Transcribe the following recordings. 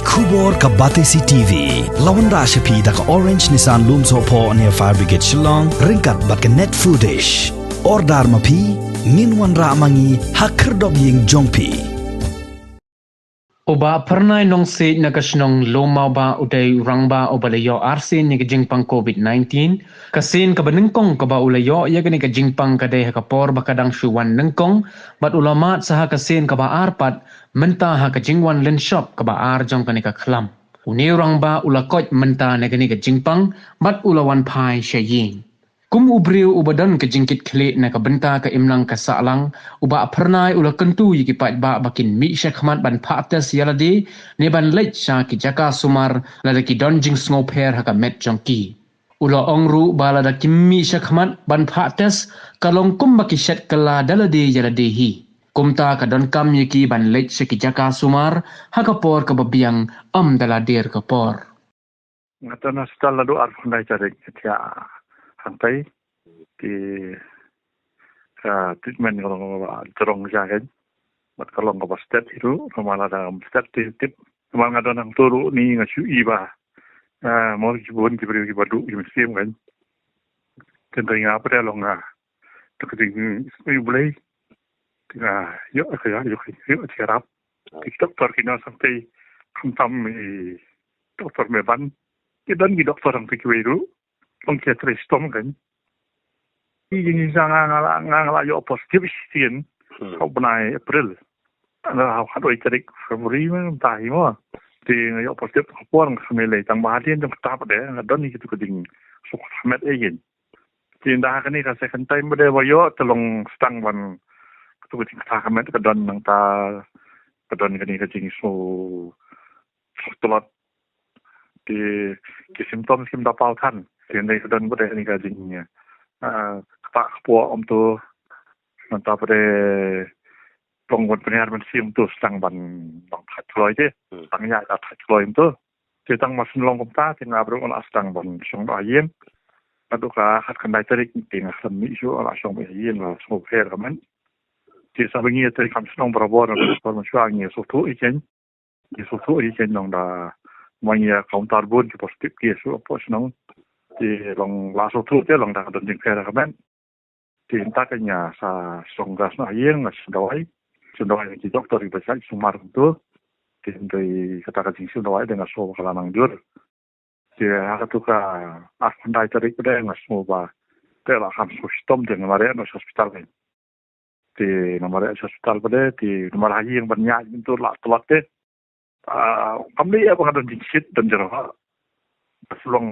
Kubor ka Batesi TV. Lawan Rashapi da ka Orange Nissan Lumso po near Fire Brigade Shillong. Ringkat bat ka net foodish. Ordar mapi. Minwan Ramangi hakerdog ying jongpi. Uba pernah nong se nagasnong lomau ba uday rangba ubalayo arsin ni kajingpang COVID-19 kasin kabanengkong kaba ulayo ya gani kajingpang kadai hakapor bakadang syuwan nengkong bat ulamat saha kasin kaba arpat menta ha kajingwan len shop kaba ar jong kani kaklam uni rangba ulakot menta na gani kajingpang bat ulawan pai syaying kum ubriu ubadan kejingkit klik na kabenta ka imlang kasalang uba pernai ula kentu yiki pat ba bakin mi syakmat ban patas yaladi ne ban lech sha ki jaka sumar lada ki donjing sngoper haka met jongki ula ongru bala da kimmi syakmat ban patas kalong kum baki syat kala dalade yalade hi kumta ka don kam yiki ban lech sha ki jaka sumar haka por ka babiang daladir ka por ngatana stalla do arfundai tarik tia hantai di treatment kalau terong jagan mat kalau ngapa step itu kemana dalam step tip kemana ada nang turu ni ngasu iba mau jibun diberi dibadu di musim kan tentang apa dia longa terketing boleh yuk cerap doktor kena sampai kentam doktor meban kita ni doktor yang pikir Long kita restom kan, ini sangat ngala yo positif sih, kau benai April, ada hal itu cerik Februari mentah ini, di yo positif kapuan kemele, tang bahagian yang ketap deh, ada ni gitu keding, suka hamet ajen, di dah kan ni kasih time pada wayo telung stang ban, tu keding ketah hamet kedon nang ta, kedon kan ni keding so telat di simptom dapau kan. Jadi kedon pada ni kajingnya, tak puas tu, nanti pada penggunaan penyiaran sim tu sedang ban tak keluar je, tangnya tak keluar itu, kita masih long kumta, tinggal berumur sedang ban song ayam, atau kah hat kendai tarik tinggal semi isu ala song ayam lah, song fair kaman, jadi sabingnya tarik kami sedang berabur, permasalahannya suatu ijen nong dah, maknya kauntar pun positif kesu apa senang. Di long laso tu je long dah ada jengkel kaman di intaknya sa songgas na yang sundawai di doktor di besar sumar tu di kata kajing sundawai dengan so kalanang jur di hak tu ka afandai tarik pada yang semua ba telah ham sistem dengan mare no hospital kan di nomor hospital pada di nomor haji yang banyak itu lah telat deh kami apa ada jingsit dan jerah Selong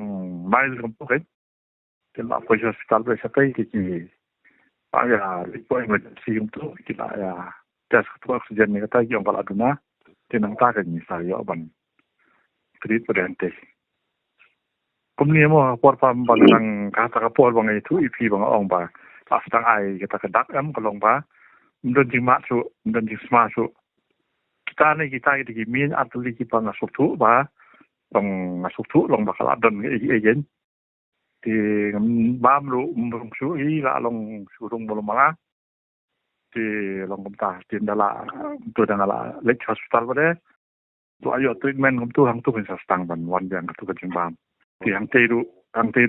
mai kampung kan, kita pergi hospital bersakai kita, ayah report emergency itu kita ayah tes ketua oksigen ni kata yang kalau aduna, tenang tak kan ni saya aban, treat berhenti. Kemudian mau porpam bang kata kapor bang itu ipi bang orang ba, asang ai kita kedak kalau ba, mungkin jimat su, mungkin jisma su, kita di min atau di kita ngasuk tu ba. Long masuk tu long bakal adon ajen di bam lu su la long surung belum malah di long kumta di dala tu dala lek hospital pada tu ayo treatment tu hang tu bisa stang ban wan yang tu kecing bam di hang teru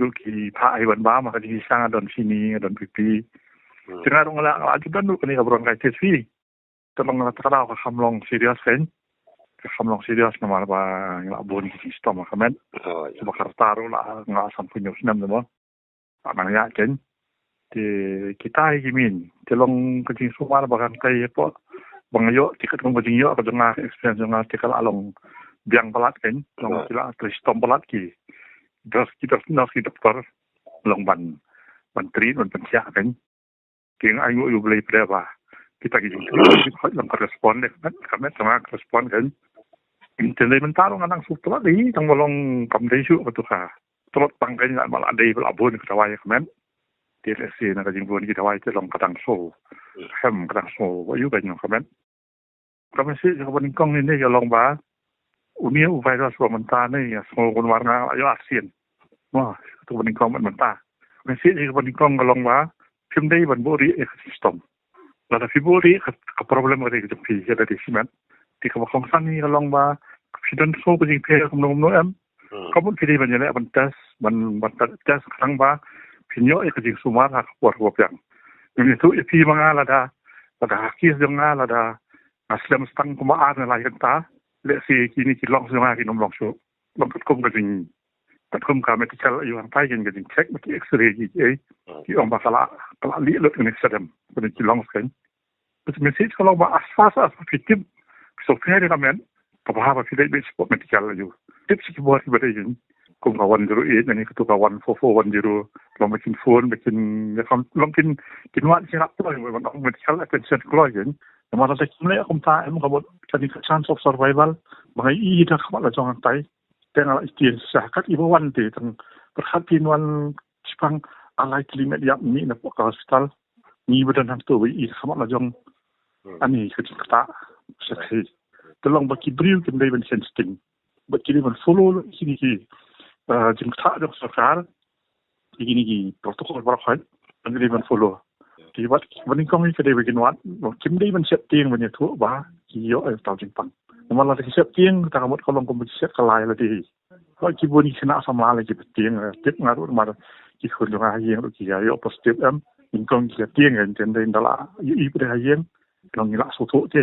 ki pa ai ban bam maka di sang adon sini adon pipi jangan dong la ajudan lu kini kabron kai tes fi tolong terkadang hamlong serius kan Kamlong serius nama apa yang labun sistem kamen, sebab taruh lah nggak sampai nyusnam semua, namanya jen. Di kita ini, telong kecing sumar bahkan kayak apa, bangayo tiket kecing yo, kadang experience dengan tiket along biang pelat kan, long sila sistem pelat ki, terus kita dokter long ban tri ban pensiak kan, keng ayu boleh berapa, kita kecing kita long respon kan, kami sama respon kan. Jadi mentarung anak sutra di tang bolong kamdesu betul kah? Terus tangkai nak malah ada belabun kita wajah kemen. TSC nak jingbuan kita wajah long kadang so, kadang so, wayu banyak kemen. Kami sih kapan kong ini ya long ba, unia virus mentar ni ya semua warna ayo asin. Wah, tu kapan kong mentar. Kami sih kapan kong long ba, film day ban bori ekosistem. Lalu fibori ke problem mereka jadi jadi simen. Di kawasan ni long ba dan so ko jing phe kom no am ko mun phi ban ya ban tas ban tas khang ba pinyo e ko jing sumar ha ko ko yang ni tu e pi manga la da ki jong la da aslam stang ko ma an la kan ta le si ki ni ki long so ma ki nom long so long ko ko jingตัดคุมการmedical อยู่ทางใต้กันก็จริงเช็คเมื่อกี้เอ็กซเรย์ที่ออกมาสละลีเลือดในสะดือเป็นที่ลองสกันเป็นเมสเซจเขาลองมาอัสฟาสผิดทิมโซเฟียได้ทำนั้นกับภาพที่ได้เป็นสปอร์ต medical อยู่ทิปสกิบอร์ที่ไม่ได้ยินกลุ่มกับวันยูโร8อันนี้ก็ตัวกับวัน44วันยูโรลองไปกินโฟนไปกินลองกินวันที่รับตัวอย่างวันออก medical attention ก็ร้อยยินแต่มาเราจะคิดเลยคำตาเอ็มกับว่าจะมี chance of survival บางทีถ้าเขาเราจองไตtengah istiadat ibu wan ti teng perhatian wan sepang alai klimat yak ni na ke hospital ni badan hang tu i sama la jong ani kecita sekali tolong bagi brief kin dai ben sensitive bagi ben follow sini ki jingta dok sarkar ini ki protokol barakhan angri ben follow ti watวันก็มีก็ได้ไปกินวัดคิมได้มันเสียเตียงมันเนี่ยทั่วบ้ากี่เยอะตาวจิงปังมันเราจะเสียเตียงแต่หมดเขาลงก็มันเสียกลายแล้วดีเพราะกี่บุญชนะสำราญเลยกี่เตียงเจ็บงานรู้มากี่คนลงหาเยี่ยงหรือกี่ยาเยอะ positive มันก็เสียเตียงเงินเจนได้ตลาดอีไปได้หาเยี่ยงลองนี่ละสุดโถเจ้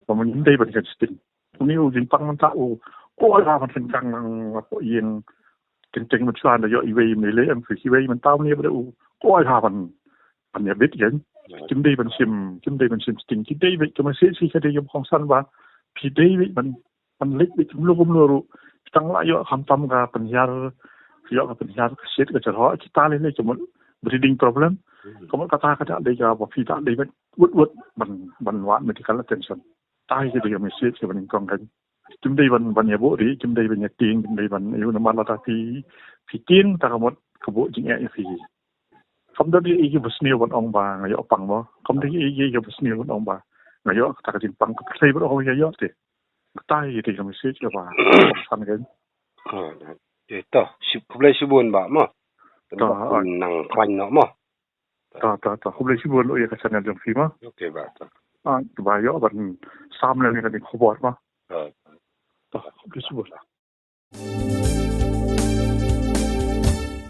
พอมันยิ้มได้เป็นกันสติงตรงนี้จิงปังมันตาโอ้ยมันเป็นกลางว่าเยี่ยงจริงๆมันชวนแต่เยอะอีเวย์ไม่เลยคืออีเวย์มันเต้าเนี่ยไปได้โอ้ยมันเนี่ยเบ็ดเย็นจิมได้เป็นซิมสติงที่ได้ไปจะมาเสียชีคดียมของสั้นว่าพี่ได้ไปมันเล็กไปจุ่มลูกรู้ตั้งหลายอย่างคำตำกับปัญญาเยอะกับปัญญาเสียกับจะท้อที่ตาเลยจะหมด breathing problem ก็มันกระตากระดาษเลยกับว่าพี่ตาเลยวุดมันหวาน medical attention ตายจะได้ยังไม่เสียจะเป็นกองกันจิมได้วันเนี่ยบุรีจิมได้วันเนี่ยตีงจิมได้วันอยู่น้ำมันละตาพี่ตีนตากหมดขบจิงแอพี่คำนั้นอีกบสเนียวันองบางเยอะปังบ่คำนั้นอีกบสเนียวันองบางเยอะตากจินปังก็ใช้บ่เอาเยอะๆสิตายที่ก็ไม่เสียจะว่าฟันกันเดี๋ยวต่อ10 10บาทมั้งต่อหนังควันเนาะมั้งต่อคุบเลยชิบุนโอ้ยก็ชนะจังฟีมั้งโอเคบาทบาเยอะบันซ้ำเลยนี่ก็ได้ขบวนมั้งต่อคุบเลยชิบุน